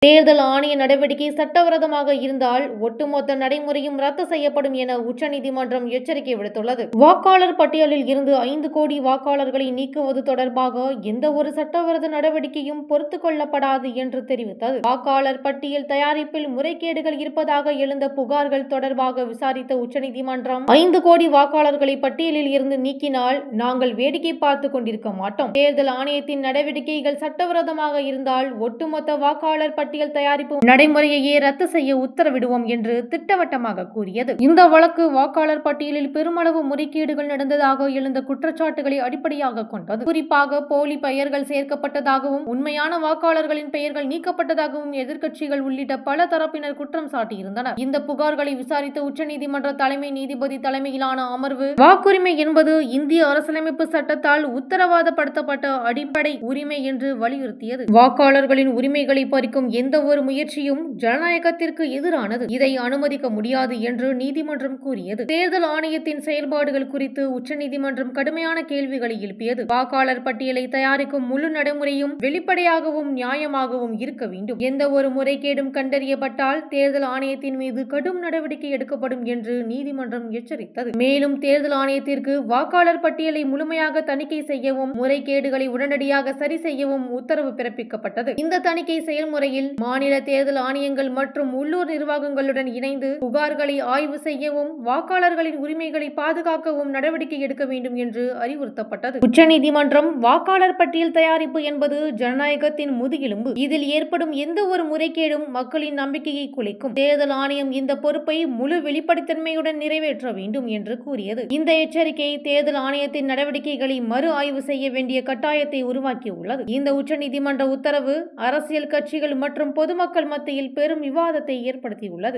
தேர்தல் ஆணைய நடவடிக்கை சட்டவிரோதமாக இருந்தால் ஒட்டுமொத்த நடைமுறையும் ரத்து செய்யப்படும் என உச்சநீதிமன்றம் எச்சரிக்கை விடுத்துள்ளது. வாக்காளர் பட்டியலில் இருந்து 5 கோடி வாக்காளர்களை நீக்குவது தொடர்பாக எந்த ஒரு சட்டவிரோத நடவடிக்கையும் பொறுத்துக் கொள்ளப்படாது என்று தெரிவித்தது. வாக்காளர் பட்டியல் தயாரிப்பில் முறைகேடுகள் இருப்பதாக எழுந்த புகார்கள் தொடர்பாக விசாரித்த உச்சநீதிமன்றம் 5 கோடி வாக்காளர்களை பட்டியலில் இருந்து நீக்கினால் நாங்கள் வேடிக்கை பார்த்துக் கொண்டிருக்க மாட்டோம். தேர்தல் ஆணையத்தின் நடவடிக்கைகள் சட்டவிரோதமாக இருந்தால் ஒட்டுமொத்த வாக்காளர் பட்டியல் தயாரிப்பு நடைமுறையையே ரத்து செய்ய உத்தரவிடுவோம் என்று திட்டவட்டமாக கூறியது. இந்த வழக்கு வாக்காளர் பட்டியலில் பெருமளவு முறைகேடுகள் நடந்ததாக எழுந்த குற்றச்சாட்டுகளை அடிப்படையாக கொண்டது. குறிப்பாக போலி பெயர்கள் சேர்க்கப்பட்டதாகவும் உண்மையான வாக்காளர்களின் பெயர்கள் நீக்கப்பட்டதாகவும் எதிர்க்கட்சிகள் உள்ளிட்ட பல தரப்பினர் குற்றம் சாட்டியிருந்தனர். இந்த புகார்களை விசாரித்த உச்சநீதிமன்ற தலைமை நீதிபதி தலைமையிலான அமர்வு வாக்குரிமை என்பது இந்திய அரசியலமைப்பு சட்டத்தால் உத்தரவாதப்படுத்தப்பட்ட அடிப்படை உரிமை என்று வலியுறுத்தியது. வாக்காளர்களின் உரிமைகளை பறிக்கும் எந்த ஒரு முயற்சியும் ஜனநாயகத்திற்கு எதிரானது. இதை அனுமதிக்க முடியாது என்று நீதிமன்றம் கூறியது. தேர்தல் ஆணையத்தின் செயல்பாடுகள் குறித்து உச்சநீதிமன்றம் கடுமையான கேள்விகளை எழுப்பியது. வாக்காளர் பட்டியலை தயாரிக்கும் முழு நடைமுறையும் வெளிப்படையாகவும் நியாயமாகவும் இருக்க வேண்டும். எந்த ஒரு முறைகேடும் கண்டறியப்பட்டால் தேர்தல் ஆணையத்தின் மீது கடும் நடவடிக்கை எடுக்கப்படும் என்று நீதிமன்றம் எச்சரித்தது. மேலும் தேர்தல் ஆணையத்திற்கு வாக்காளர் பட்டியலை முழுமையாக தணிக்கை செய்யவும் முறைகேடுகளை உடனடியாக சரி செய்யவும் உத்தரவு பிறப்பிக்கப்பட்டது. இந்த தணிக்கை செயல்முறையில் மாநில தேர்தல் ஆணையங்கள் மற்றும் உள்ளூர் நிர்வாகங்களுடன் இணைந்து புகார்களை ஆய்வு செய்யவும் வாக்காளர்களின் உரிமைகளை பாதுகாக்கவும் நடவடிக்கை எடுக்க வேண்டும் என்று அறிவுறுத்தப்பட்டது. உச்சநீதிமன்றம் வாக்காளர் பட்டியல் தயாரிப்பு என்பது ஜனநாயகத்தின் முதுகெலும்பு. இதில் ஏற்படும் எந்த ஒரு முறைகேடும் மக்களின் நம்பிக்கையை குலைக்கும். தேர்தல் ஆணையம் இந்த பொறுப்பை முழு வெளிப்படைத்தன்மையுடன் நிறைவேற்ற வேண்டும் என்று கூறியது. இந்த எச்சரிக்கை தேர்தல் ஆணையத்தின் நடவடிக்கைகளை மறு ஆய்வு செய்ய வேண்டிய கட்டாயத்தை உருவாக்கியுள்ளது. இந்த உச்சநீதிமன்ற உத்தரவு அரசியல் கட்சிகள் மற்றும் பொதுமக்கள் மத்தியில் பெரும் விவாதத்தை ஏற்படுத்தியுள்ளது.